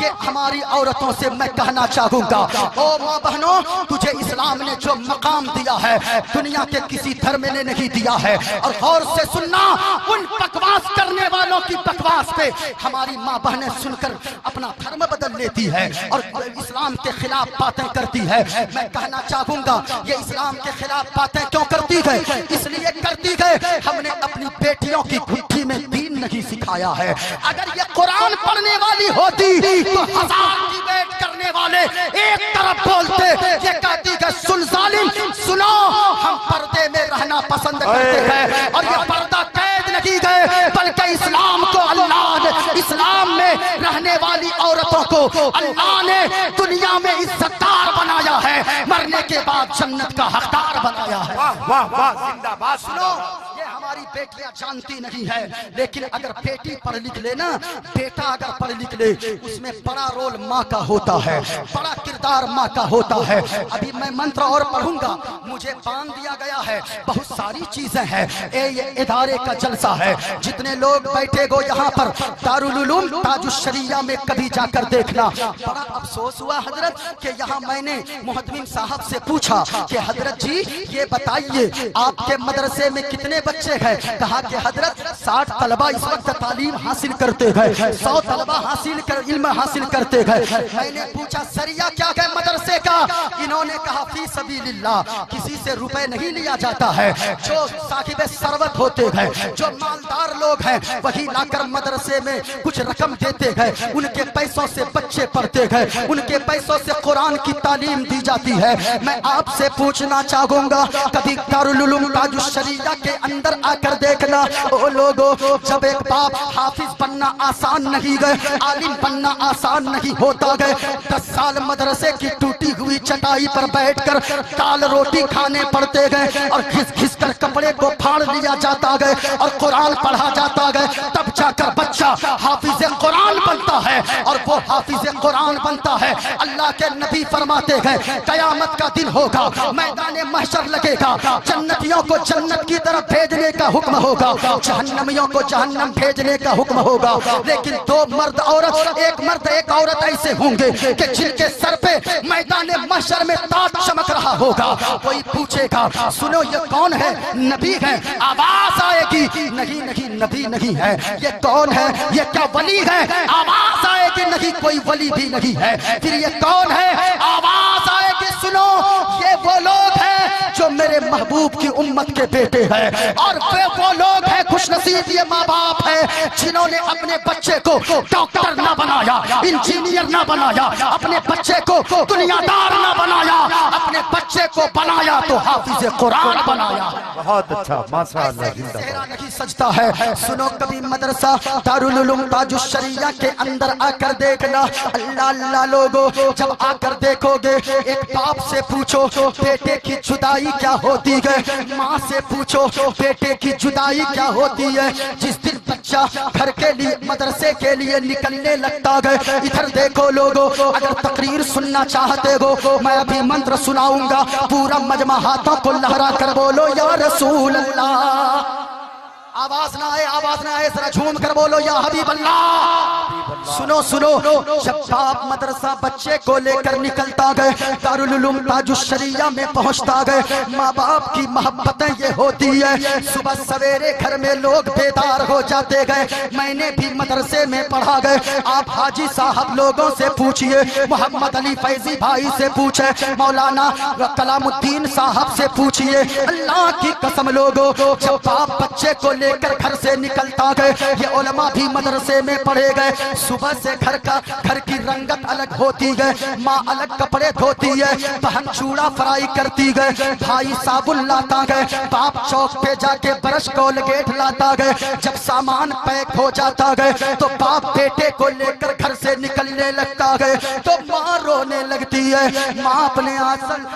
ये हमारी औरतों से मैं कहना चाहूंगा, ओ माँ बहनों, तुझे इस्लाम ने जो मकाम दिया है, दुनिया के किसी धर्म ने नहीं दिया है। और गौर से सुनना, उन बकवास करने वालों की बकवास पे हमारी माँ बहनें सुनकर अपना धर्म बदल लेती है और इस्लाम के खिलाफ बातें करती है। मैं कहना चाहूंगा, ये इस्लाम के खिलाफ बातें क्यों करती है? इसलिए करती है, हमने अपनी बेटियों की गुत्थी में दीन नहीं सिखाया है। अगर ये कुरान पढ़ने वाली होती तो हजार डिबेट करने वाले एक तरफ बोलते, ये कहती है सुन जालिम, सुनो, हम पर्दे में रहना पसंद करते हैं। और ये पर्दा कैद नहीं गए, बल्कि इस्लाम को अल्लाह ने, इस्लाम में रहने वाली औरतों को अल्लाह ने दुनिया में इज्जतदार बनाया है, मरने के बाद जन्नत का हकदार बनाया है। वाह वाह वाह, जिंदाबाद। सुनो, ये हमारी बेटियां जानती नहीं है, लेकिन अगर बेटी पढ़ लिख ले ना, बेटा अगर पढ़ लिख ले, उसमें बड़ा रोल माँ का होता है, बड़ा किरदार माँ का होता है। अभी मैं मंत्र और पढ़ूंगा, मुझे बांध दिया गया है, बहुत सारी चीजें हैं। ये इदारे का जलसा है, जितने लोग बैठे गो यहाँ पर दारुल उलूम ताजुश्शरिया में कभी जाकर देखना। बड़ा अफसोस हुआ हजरत कि यहाँ मैंने मुहद्दिम साहब से पूछा कि हजरत जी ये बताइए आपके मदरसे में कितने बच्चे हैं? कहा कि हजरत 60 तलबा इस वक्त तालीम हासिल करते हैं, 100 तलबा इल्म हासिल करते हैं। मैंने पूछा सरिया क्या है मदरसे का? इन्होंने कहा फी सबीलिल्लाह, किसी से रुपए नहीं लिया जाता है, जो साहिबे सरवत होते हैं, जो मालदार लोग हैं, वही लाकर मदरसे में कुछ रकम देते हैं, उनके पैसों से बच्चे पढ़ते हैं, उनके पैसों से कुरान की तालीम दी जाती है। मैं आपसे पूछना चाहूंगा, कभी दारुल उलूम ताजुश्शरिया के अंदर आकर देखना। ओ लोगों, जब एक बाप हाफिज बनना आसान नहीं गए, आलिम बनना आसान नहीं होता गए, 10 साल मदरसे की टूटी हुई चटाई पर बैठकर दाल रोटी खाने पड़ते गए और घिस घिस कर कपड़े को फाड़ लिया जाता गए और कुरान पढ़ा जाता गए, तब जाकर बच्चा हाफिज कुरान बनता है। और वो हाफिज कुरान बनता है, अल्लाह के नबी फरमाते हैं कयामत का दिन होगा, मैदान महशर लगेगा, जन्नतियों को जन्नत की तरफ भेजने का हुक्म होगा, जहन्नमियों को जहन्नम भेजने का हुक्म होगा। लेकिन 2 मर्द औरत, एक मर्द एक औरत ऐसे होंगे कि जिनके सर पे मैदान महशर में ताज चमक रहा होगा। कोई पूछेगा सुनो ये कौन है? नबी है। आवाज आएगी नहीं नहीं नबी नहीं है। ये कौन है? ये क्या वली है? आवाज आएगी नहीं कोई वली भी नहीं है। फिर ये कौन है? आवाज आएगी सुनो ये वो लोग हैं जो मेरे महबूब की उम्मत के बेटे हैं। और वे वो लोग हैं खुशनसीब ये माँ बाप है जिन्होंने अपने बच्चे को डॉक्टर ना बनाया, इंजीनियर ना बनाया, अपने बच्चे को दुनियादार ना बनाया, अपने बच्चे को बनाया तो हाफिज कुरान बनाया। बहुत अच्छा, माशाअल्लाह, चेहरा नहीं सजता है। सुनो कभी मदरसा दारुल उलूम ताजुश शरिया के अंदर आकर देखना। अल्लाह अल्लाह लोगो, जब आकर देखोगे एक बाप से पूछो बेटे की जुदाई क्या होती है, माँ से पूछो बेटे की जुदाई क्या होती है। जिस दिन बच्चा घर के लिए मदरसे के लिए निकलने लगता है, इधर देखो लोगो, अगर तकरीर सुनना चाहते हो मैं अभी मंत्र सुनाऊंगा, पूरा मजमा हाथों को लहरा कर बोलो या रसूल अल्लाह। आवाज ना आए, जरा झूम कर बोलो या हबीब अल्लाह। सुनो सुनो, जब बाप मदरसा बच्चे को लेकर निकलता गए, दारुल उलूम ताजुश शरिया में पहुंचता गए, माँ बाप की मोहब्बतें ये होती है। सुबह सवेरे घर में लोग बेदार हो जाते गए। मैंने भी मदरसे में पढ़ा गए। आप हाजी साहब लोगों से पूछिए, मोहम्मद अली फैजी भाई से पूछे, मौलाना कलामुद्दीन साहब से पूछिए। अल्लाह की कसम लोगों, जब बाप बच्चे को लेकर घर से निकलता गए, ये उलमा भी मदरसे में पढ़े गए। सुबह से घर की रंगत अलग होती है, माँ अलग कपड़े धोती है, बहन चूड़ा फ्राई करती गए, भाई साबुन लाता गए, बाप चौक पे जाके ब्रश कोलगेट लाता गए। जब सामान पैक हो जाता गए तो बाप बेटे को लेकर घर से निकलने लगता गए, तो माँ रोने लगती है। माँ अपने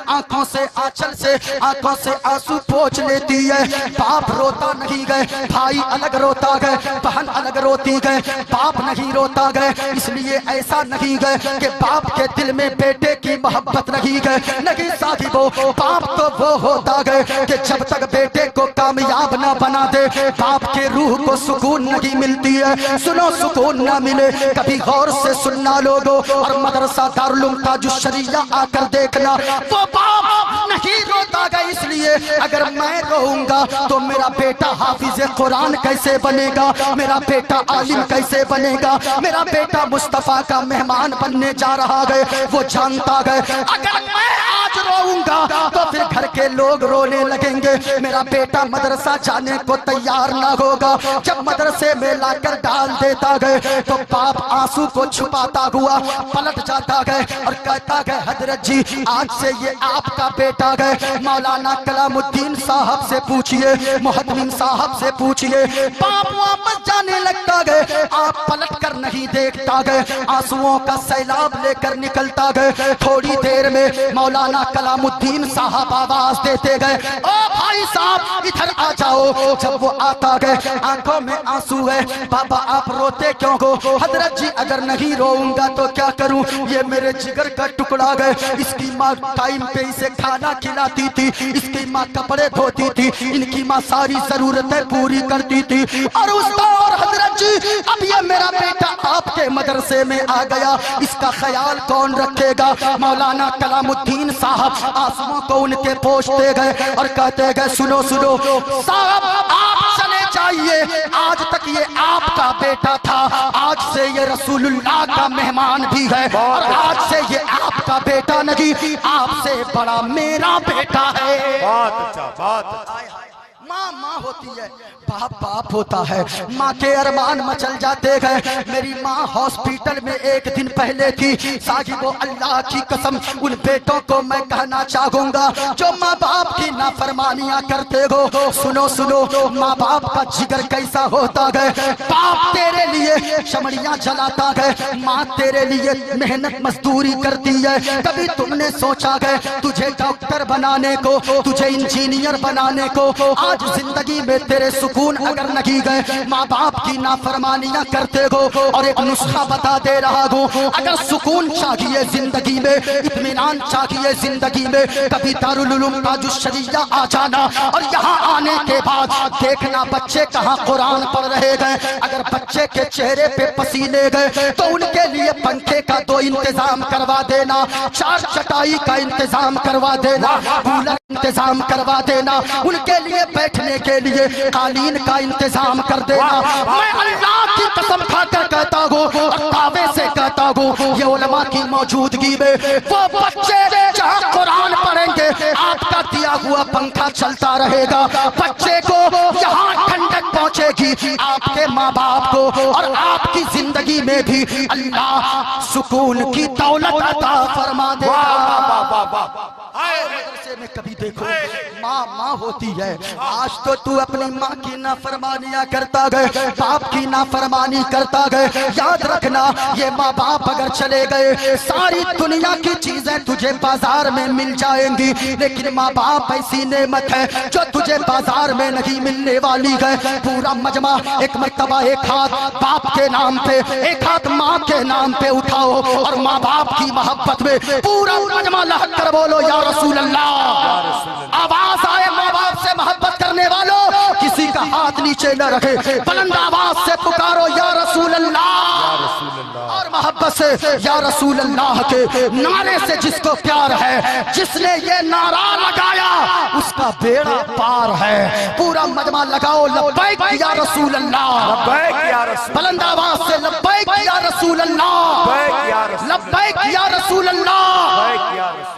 आंखों से आंसू पोंछ लेती है। बाप रोता नहीं गए, भाई अलग रोता गए, बहन अलग रोती गए, बाप नहीं रोता गए। इसलिए ऐसा नहीं गए कि बाप के दिल में बेटे की मोहब्बत नहीं गए, नहीं साहिबो, बाप तो वो होता गए कि जब तक बेटे को कामयाब ना बना दे, बाप के रूह को सुकून नहीं मिलती है। सुनो, सुकून ना मिले कभी गौर से सुनना लोगो, और मदरसा दारुल उलूम ताजुश शरिया आकर देखना, वो बाप नहीं रोता गया। इसलिए अगर मैं रोऊंगा तो मेरा बेटा हाफिज कुरान कैसे बनेगा, मेरा बेटा आलिम कैसे बनेगा, मेरा बेटा मुस्तफा का मेहमान बनने जा रहा है, वो जानता है। अगर मैं आज रोऊंगा तो फिर घर के लोग रोने लगेंगे, मेरा बेटा मदरसा जाने को तैयार ना होगा। जब मदरसे में लाकर डाल देता गए तो बाप आंसू को छुपाता हुआ पलट जाता गए और कहता गए, हजरत जी आज से ये आपका बेटा गए। मौलाना कलामुद्दीन साहब से पूछिए, मोहद्दिन साहब से पूछिए। बाप वापस जाने लगता गए, आप पलट कर नहीं देखता गए, आंसुओं का सैलाब लेकर निकलता गए। थोड़ी देर में मौलाना कलामुद्दीन साहब आवाज देते गए, ओ भाई साहब इधर आ जाओ। जब वो आता गए, आंखों में आंसू है। बाबा आप रोते क्यों हो? हजरत जी अगर नहीं रोऊंगा तो क्या करूं, ये मेरे जिगर का टुकड़ा गए। इसकी माँ टाइम पे इसे खाना खिलाती थी, इसकी माँ कपड़े धोती थी, इनकी माँ सारी जरूरतें पूरी करती थी। और उस दौर हजरत जी अब ये मेरा बेटा आपके मदरसे में आ गया, इसका ख्याल कौन रखेगा? मौलाना कलामुद्दीन साहब आंसुओं को उनके पोंछते गए और कहते गए, सुनो सुनो साहब आप चले जाइए, आज तक ये आपका बेटा था, आज से ये रसूलुल्लाह का मेहमान भी है, और आज से ये आपका बेटा नहीं, आपसे बड़ा मेरा बेटा है। बहुत अच्छा, बहुत अच्छा। माँ माँ होती है, बाप बाप होता है। माँ के अरमान मचल जाते गए। मेरी माँ हॉस्पिटल में एक दिन पहले थी। साहिबो अल्लाह की कसम उन बेटों को मैं कहना चाहूंगा जो माँ बाप की नाफरमानियां करते हो। सुनो सुनो, माँ बाप का जिगर कैसा होता गए। बाप तेरे लिए चमड़ियां जलाता गए, माँ तेरे लिए मेहनत मजदूरी करती है। कभी तुमने सोचा गए तुझे डॉक्टर बनाने को, तुझे इंजीनियर बनाने को, आज जिंदगी में तेरे सुकून अगर नहीं गए, माँ बाप की नाफरमानियां करते हो। और एक नुस्खा बता दे रहा हूँ, अगर सुकून चाहिए जिंदगी में, इत्मीनान चाहिए जिंदगी में, कभी दारुल उलूम ताजुश शरिया आ जाना, और यहाँ आने के बाद देखना बच्चे कहाँ कुरान पढ़ रहे गए। अगर बच्चे के चेहरे पे पसीने गए तो उनके लिए पंखे का 2 इंतजाम करवा देना, 4 चटाई का इंतजाम करवा देना, कूलर इंतजाम करवा देना, उनके लिए बैठने के लिए कालीन का इंतजाम कर देना। मैं अल्लाह की कसम खाकर कहता हूँ और दावे से कहता हूँ, ये उलमा की मौजूदगी में वो बच्चे जहाँ कुरान पढ़ेंगे आपका दिया हुआ पंखा चलता रहेगा। बच्चे को यहाँ ठंडक पहुँचेगी, भी आपके माँ बाप को और आपकी जिंदगी में भी अल्लाह सुकून की दौलत अता फरमा दे। मदरसे में कभी देखो माँ माँ होती है, आज तो तू अपनी माँ की नाफरमानियां करता गए, बाप की नाफरमानी करता गए। याद रखना ये माँ बाप अगर चले गए सारी दुनिया की चीजें तुझे बाजार में मिल जाएंगी, लेकिन माँ बाप ऐसी नेमत है जो तुझे बाजार में नहीं मिलने वाली है। पूरा मजमा एक मर्तबा एक हाथ बाप के नाम पे एक हाथ माँ के नाम पे उठाओ और माँ बाप की मोहब्बत में पूरा मजमा लहक कर बोलो या रसूल अल्लाह। आवाज आए माँ बाप से मोहब्बत करने वालों, किसी का हाथ नीचे न रखे, बुलंद आवाज से पुकारो या रसूल अल्लाह। और मोहब्बत से या रसूल अल्लाह के नारे से जिसको प्यार है, जिसने ये नारा लगाया उसका बेड़ा पार है। पूरा मजमा लगाओ लब्बैक या रसूल अल्लाह, बुलंद आवाज से लब्बैक या रसूल अल्लाह, लब्बैक या रसूल अल्लाह।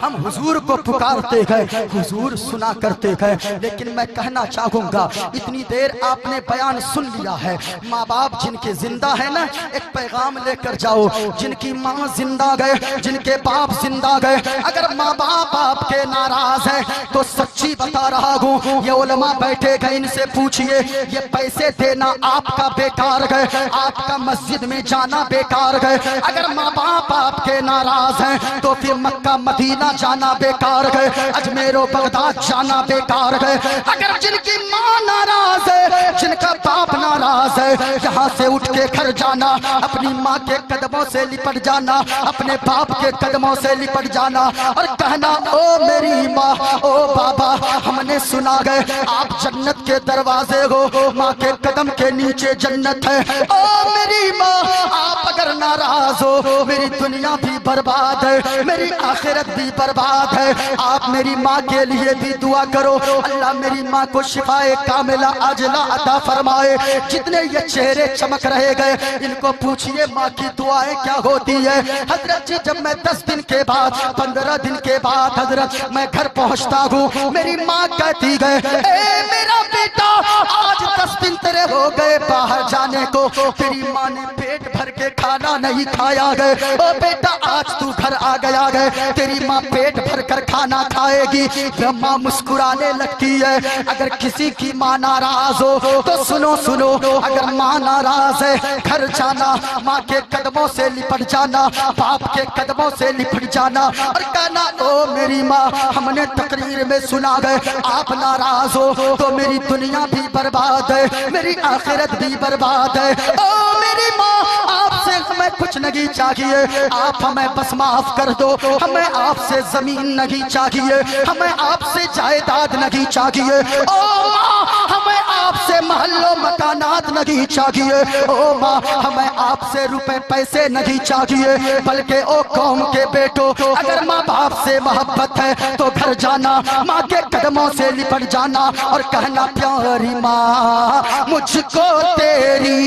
हम हुजूर को पुकारते गए, हुजूर सुना करते गए, लेकिन मैं कहना चाहूंगा इतनी देर आपने बयान सुन लिया है। माँ बाप जिनके जिंदा है ना, एक पैगाम लेकर जाओ, जिनकी माँ जिंदा गए, जिनके बाप जिंदा गए, अगर माँ बाप आपके नाराज है तो सच्ची बता रहा हूँ, ये उलमा बैठे गए, इनसे पूछिए ये पैसे देना आपका बेकार गए, आपका मस्जिद में जाना बेकार गए। अगर माँ बाप आपके नाराज हैं तो फिर मक्का मदीना जाना बेकार गए, अजमेरो बगदाद जाना बेकार गए। अगर जिनकी माँ नाराज है, जिनका बाप नाराज है, यहाँ से उठ के घर जाना, अपनी माँ के कदमों से लिपट जाना, अपने बाप के कदमों से लिपट जाना और कहना ओ मेरी माँ ओ बाबा, हमने सुना गए आप जन्नत के दरवाजे हो, माँ के कदम के नीचे जन्नत है। ओ मेरी माँ आप अगर नाराज हो, मेरी दुनिया भी बर्बाद है, मेरी आखिरत भी बर्बाद है। आप मेरी माँ के लिए भी दुआ करो, अल्लाह मेरी माँ को शिफाए कामिला अजला अता फरमाए। जितने ये चेहरे चमक रहे गए, इनको पूछिए माँ की दुआएं क्या होती है। हजरत जी जब मैं 10 दिन के बाद 15 दिन के बाद हजरत मैं घर पहुंचता हूँ, मेरी माँ कहती गए ए मेरा बेटा आज 10 दिन तेरे हो गए बाहर जाने को, तेरी माँ ने पेट भर के खाना नहीं खाया गए। ओ बेटा आज तू घर आ गया गए, तेरी माँ पेट भर कर खाना खाएगी। माँ मुस्कुराने लगती है। अगर किसी की माँ नाराज हो तो सुनो सुनो, अगर माँ नाराज है घर जाना, माँ के कदमों से लिपट जाना, बाप के कदमों से लिपट जाना और कहना ओ मेरी माँ हमने तकरीर में सुना गए आप नाराज हो तो मेरी दुनिया भी बर्बाद है, मेरी आखिरत भी बर्बाद है। ओ मेरी माँ आपसे हमें कुछ नहीं चाहिए, आप हमें बस माफ कर दो, हमें आपसे जमीन नहीं चाहिए, हमें आपसे जायदाद नहीं चाहिए। ओ माँ हमें आपसे महल्लो मकानात नहीं चाहिए। ओ माँ हमें आपसे रुपए पैसे नहीं चाहिए, बल्कि ओ कौम के बेटो अगर माँ बाप से मोहब्बत है तो घर जाना, माँ के कदमों से लिपट जाना और कहना प्यारी माँ मुझको तेरी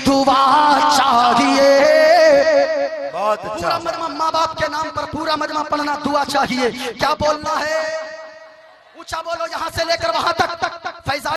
दुआ चाहिए। बहुत अच्छा। पूरा मजमा माँ बाप के नाम पर पूरा मजमा पढ़ना, दुआ चाहिए। क्या बोलना है ऊंचा बोलो, यहाँ से लेकर वहां तक फैजान